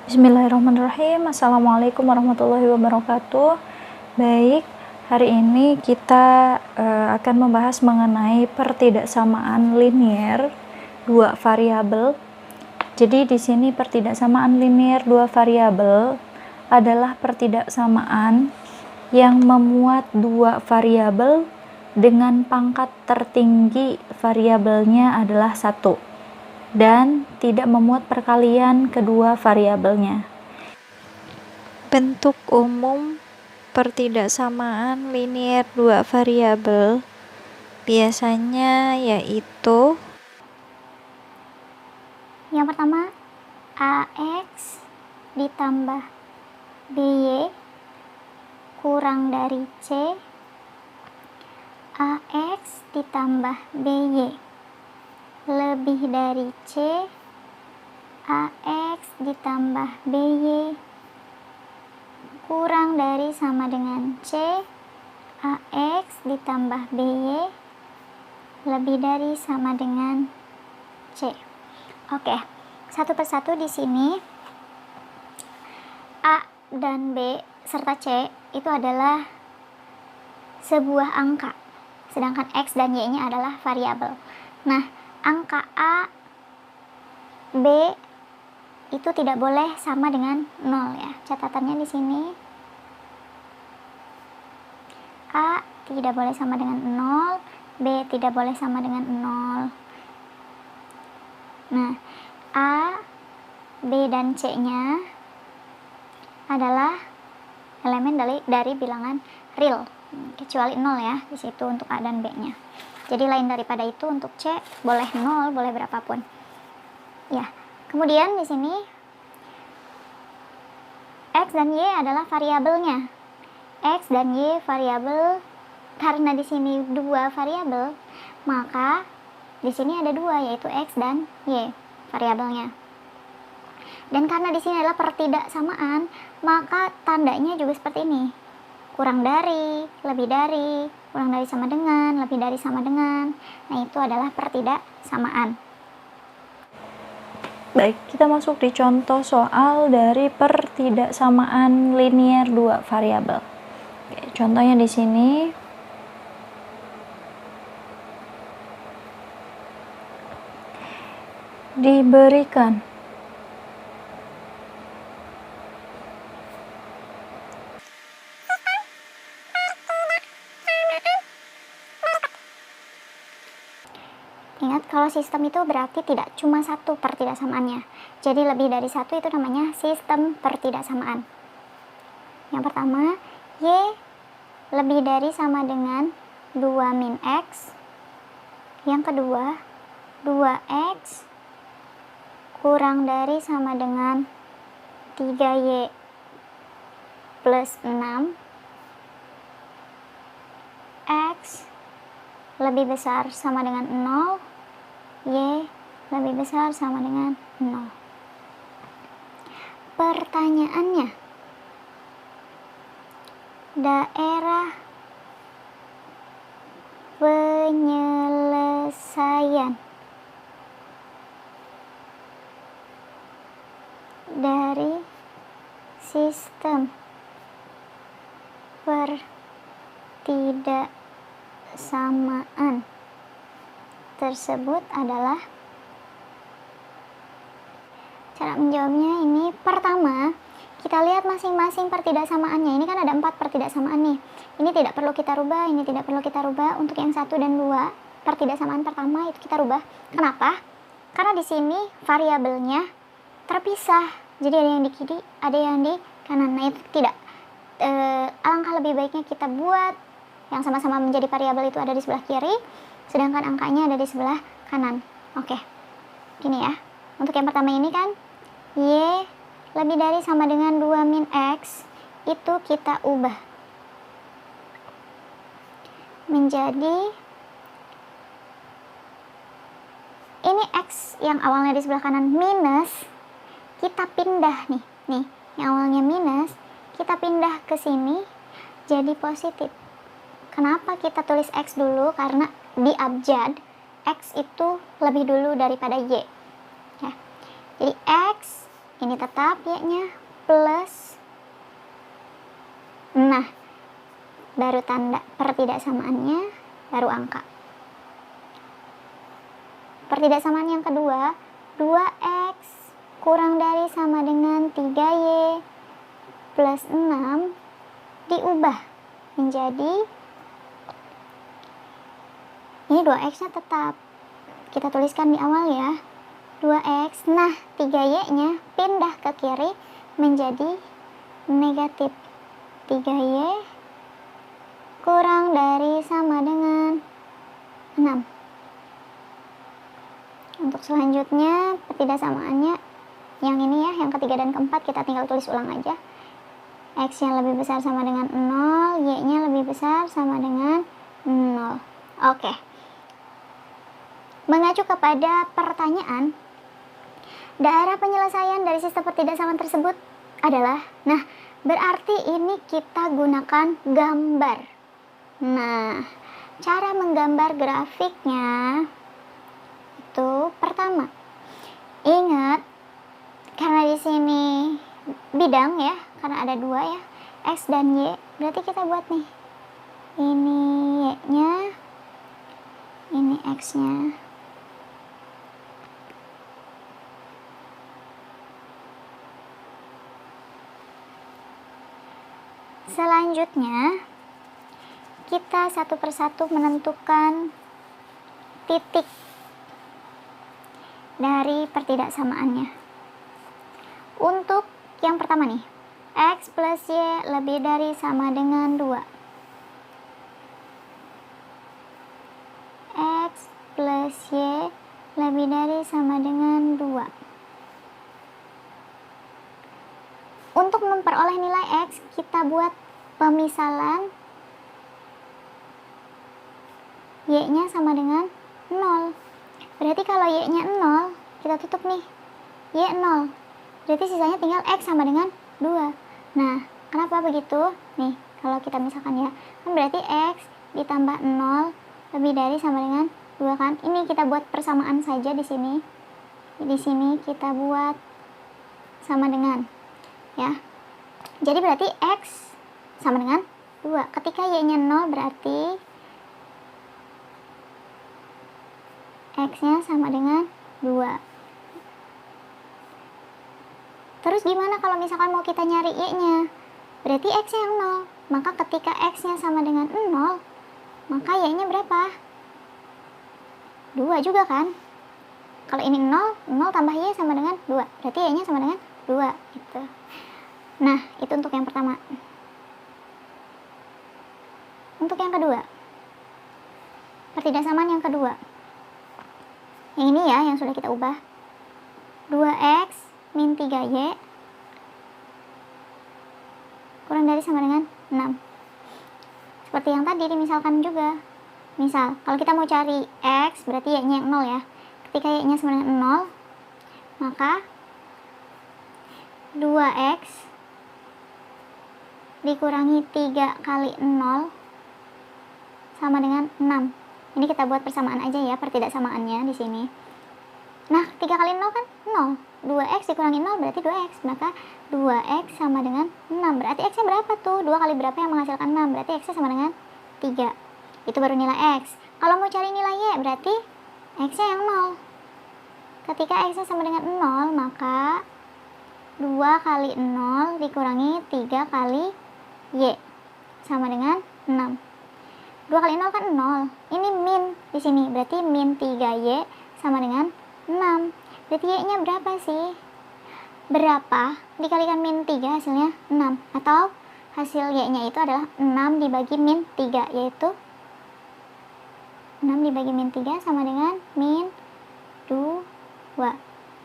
Bismillahirrahmanirrahim. Assalamualaikum warahmatullahi wabarakatuh. Baik, hari ini kita akan membahas mengenai pertidaksamaan linier dua variabel. Jadi di sini pertidaksamaan linier dua variabel adalah pertidaksamaan yang memuat dua variabel dengan pangkat tertinggi variabelnya adalah 1 dan tidak memuat perkalian kedua variabelnya. Bentuk umum pertidaksamaan linier dua variabel biasanya yaitu yang pertama AX ditambah BY kurang dari C, AX ditambah BY lebih dari C, AX ditambah BY kurang dari sama dengan C, AX ditambah BY lebih dari sama dengan C. Oke, satu persatu di sini A dan B serta C itu adalah sebuah angka, sedangkan X dan Y-nya adalah variabel. Nah, angka A, B itu tidak boleh sama dengan 0 ya. Catatannya di sini A tidak boleh sama dengan 0, B tidak boleh sama dengan 0. Nah, A, B dan C-nya adalah elemen dari bilangan real, kecuali 0 ya di situ untuk A dan B-nya. Jadi lain daripada itu untuk C boleh 0, boleh berapapun. Ya. Kemudian di sini X dan Y adalah variabelnya. X dan Y variabel, karena di sini dua variabel, maka di sini ada dua, yaitu X dan Y variabelnya. Dan karena di sini adalah pertidaksamaan, maka tandanya juga seperti ini. Kurang dari, lebih dari, kurang dari sama dengan, lebih dari sama dengan. Nah, itu adalah pertidaksamaan. Baik, kita masuk di contoh soal dari pertidaksamaan linier dua variabel. Oke, contohnya di sini diberikan Ingat, kalau sistem itu berarti tidak cuma satu pertidaksamaannya. Jadi lebih dari satu itu namanya sistem pertidaksamaan. Yang pertama, Y lebih dari sama dengan 2 min X. Yang kedua, 2X kurang dari sama dengan 3Y plus 6. X lebih besar sama dengan 0, Y lebih besar sama dengan 0. Pertanyaannya, daerah penyelesaian dari sistem pertidaksamaan tersebut adalah, cara menjawabnya ini, pertama kita lihat masing-masing pertidaksamaannya. Ini kan ada 4 pertidaksamaan nih. Ini tidak perlu kita rubah, ini tidak perlu kita rubah. Untuk yang 1 dan 2, pertidaksamaan pertama itu kita rubah. Kenapa? Karena di sini variabelnya terpisah. Jadi ada yang di kiri, ada yang di kanan. Nah, itu tidak. Alangkah lebih baiknya kita buat yang sama-sama menjadi variabel itu ada di sebelah kiri, sedangkan angkanya ada di sebelah kanan. Oke, gini ya. Untuk yang pertama ini kan Y lebih dari sama dengan 2 min X, itu kita ubah menjadi, ini X yang awalnya di sebelah kanan minus, kita pindah nih yang awalnya minus, kita pindah ke sini jadi positif. Kenapa kita tulis X dulu? Karena di abjad X itu lebih dulu daripada Y ya. Jadi X ini tetap y-nya plus. Nah, baru tanda pertidaksamaannya, baru angka. Pertidaksamaan yang kedua, 2x kurang dari sama dengan 3y plus 6 diubah menjadi, ini 2x-nya tetap kita tuliskan di awal ya, 2x. Nah, 3y-nya pindah ke kiri menjadi negatif 3y kurang dari sama dengan 6. Untuk selanjutnya pertidaksamaannya yang ini ya, yang ketiga dan keempat kita tinggal tulis ulang aja. X-nya lebih besar sama dengan 0, y-nya lebih besar sama dengan 0. Oke. Mengacu kepada pertanyaan, daerah penyelesaian dari sistem pertidaksamaan tersebut adalah, nah, berarti ini kita gunakan gambar. Nah, cara menggambar grafiknya itu pertama, ingat karena di sini bidang ya, karena ada 2 ya, x dan y, berarti kita buat nih, ini y-nya, ini x-nya. Selanjutnya kita satu persatu menentukan titik dari pertidaksamaannya. Untuk yang pertama nih, x plus y lebih dari sama dengan 2. X plus y lebih dari sama dengan 2. Untuk memperoleh nilai x, kita buat pemisalan y-nya sama dengan 0. Berarti kalau y-nya 0, kita tutup nih, y 0. Berarti sisanya tinggal x sama dengan 2. Nah, kenapa begitu? Nih, kalau kita misalkan ya, kan berarti x ditambah 0 lebih dari sama dengan 2 kan? Ini kita buat persamaan saja di sini. Di sini kita buat sama dengan, ya. Jadi berarti x sama dengan 2. Ketika y-nya 0 berarti x-nya sama dengan 2. Terus gimana kalau misalkan mau kita nyari y-nya? Berarti x-nya yang 0. Maka ketika x-nya sama dengan 0, maka y-nya berapa? 2 juga kan? Kalau ini 0, 0 tambah y sama dengan 2. Berarti y-nya sama dengan 2 gitu. Nah, itu untuk yang pertama. Untuk yang kedua, pertidaksamaan yang kedua. Yang ini ya, yang sudah kita ubah. 2x min 3y kurang dari sama dengan 6. Seperti yang tadi dimisalkan juga. Misal, kalau kita mau cari x, berarti y-nya yang 0 ya. Ketika y-nya sama dengan 0, maka 2x dikurangi 3 kali 0 sama dengan 6. Ini kita buat persamaan aja ya, pertidaksamaannya di sini. Nah, 3 kali 0 kan 0. 2x dikurangi 0 berarti 2x. Maka 2x sama dengan 6. Berarti x-nya berapa tuh? 2 kali berapa yang menghasilkan 6? Berarti x-nya sama dengan 3. Itu baru nilai x. Kalau mau cari nilai y, berarti x-nya yang 0. Ketika x-nya sama dengan 0, maka 2 kali 0 dikurangi 3 kali y sama dengan 6. 2 kali 0 kan 0. Ini min di sini. Berarti min 3y sama dengan 6. Berarti y-nya berapa sih? Berapa dikalikan min 3 hasilnya 6. Atau hasil y-nya itu adalah 6 dibagi min 3, yaitu 6 dibagi min 3 sama dengan min 2.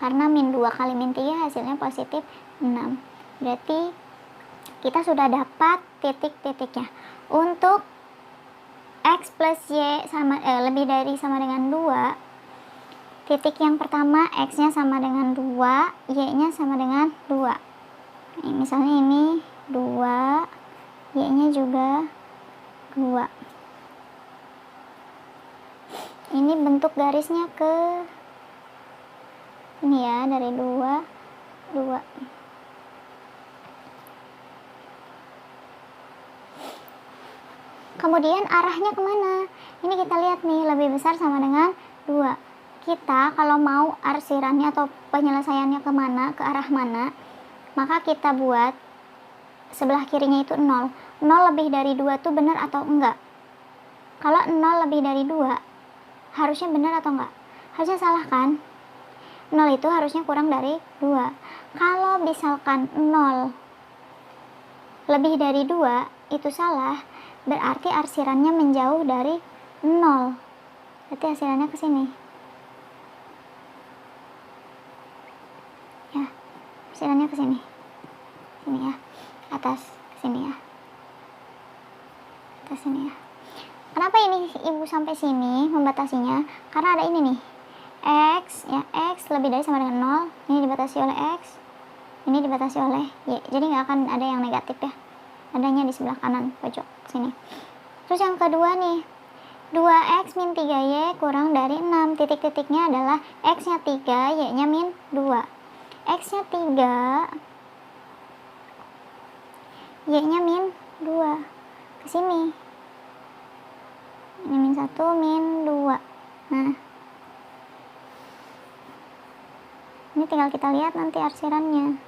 Karena min 2 kali min 3 hasilnya positif 6. Berarti kita sudah dapat titik-titiknya. Untuk x plus y sama lebih dari sama dengan 2, titik yang pertama x-nya sama dengan 2, y-nya sama dengan 2. Ini misalnya ini 2, y-nya juga 2. Ini bentuk garisnya ke ini ya, dari 2, 2. Kemudian arahnya kemana? Ini kita lihat nih, lebih besar sama dengan 2. Kita kalau mau arsirannya atau penyelesaiannya kemana, ke arah mana, maka kita buat sebelah kirinya itu 0. 0 lebih dari 2 tuh benar atau enggak? Kalau 0 lebih dari 2, harusnya benar atau enggak? Harusnya salah kan? 0 itu harusnya kurang dari 2. Kalau misalkan 0 lebih dari 2 itu salah, berarti arsirannya menjauh dari 0. Berarti arsirannya ke sini. Ya, arsirannya ke sini. Sini ya. Atas ke sini ya. Atas sini ya. Kenapa ini ibu sampai sini membatasinya? Karena ada ini nih. X ya, X lebih dari sama dengan 0. Ini dibatasi oleh X. Ini dibatasi oleh Y. Jadi nggak akan ada yang negatif ya. Adanya di sebelah kanan pojok sini. Terus yang kedua nih, 2x min 3y kurang dari 6. Titik-titiknya adalah x-nya 3, y-nya min 2. X-nya 3, y-nya min 2. Ke sini. Ini min 1, min 2. Nah, ini tinggal kita lihat nanti arsirannya.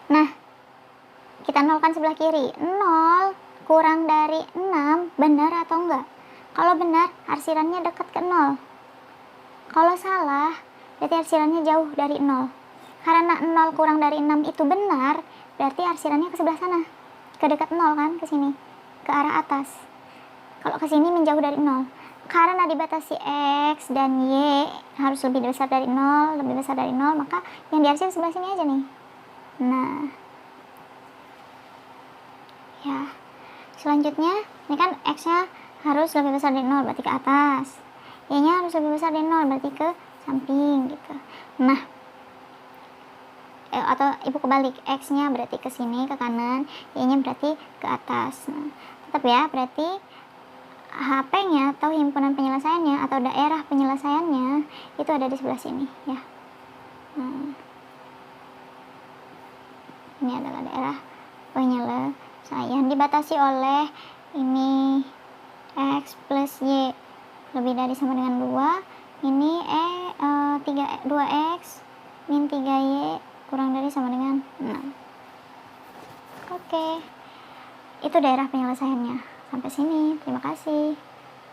Nah, kita nolkan sebelah kiri. 0 kurang dari 6 benar atau enggak? Kalau benar, arsirannya dekat ke 0. Kalau salah, berarti arsirannya jauh dari 0. Karena 0 kurang dari 6 itu benar, berarti arsirannya ke sebelah sana. Ke dekat 0 kan, ke sini. Ke arah atas. Kalau ke sini menjauh dari 0. Karena dibatasi X dan Y harus lebih besar dari 0, lebih besar dari 0, maka yang diarsir sebelah sini aja nih. Nah, ya, selanjutnya ini kan X-nya harus lebih besar dari 0, berarti ke atas. Y-nya harus lebih besar dari 0, berarti ke samping gitu. Nah, atau ibu kebalik, X-nya berarti ke sini, ke kanan, Y-nya berarti ke atas. Nah, tetap ya, berarti HP-nya atau himpunan penyelesaiannya atau daerah penyelesaiannya itu ada di sebelah sini ya. Nah, ini adalah daerah penyelesaian dibatasi oleh ini X plus Y lebih dari sama dengan 2. Ini 2X min 3Y kurang dari sama dengan 6. Oke. Itu daerah penyelesaiannya. Sampai sini. Terima kasih.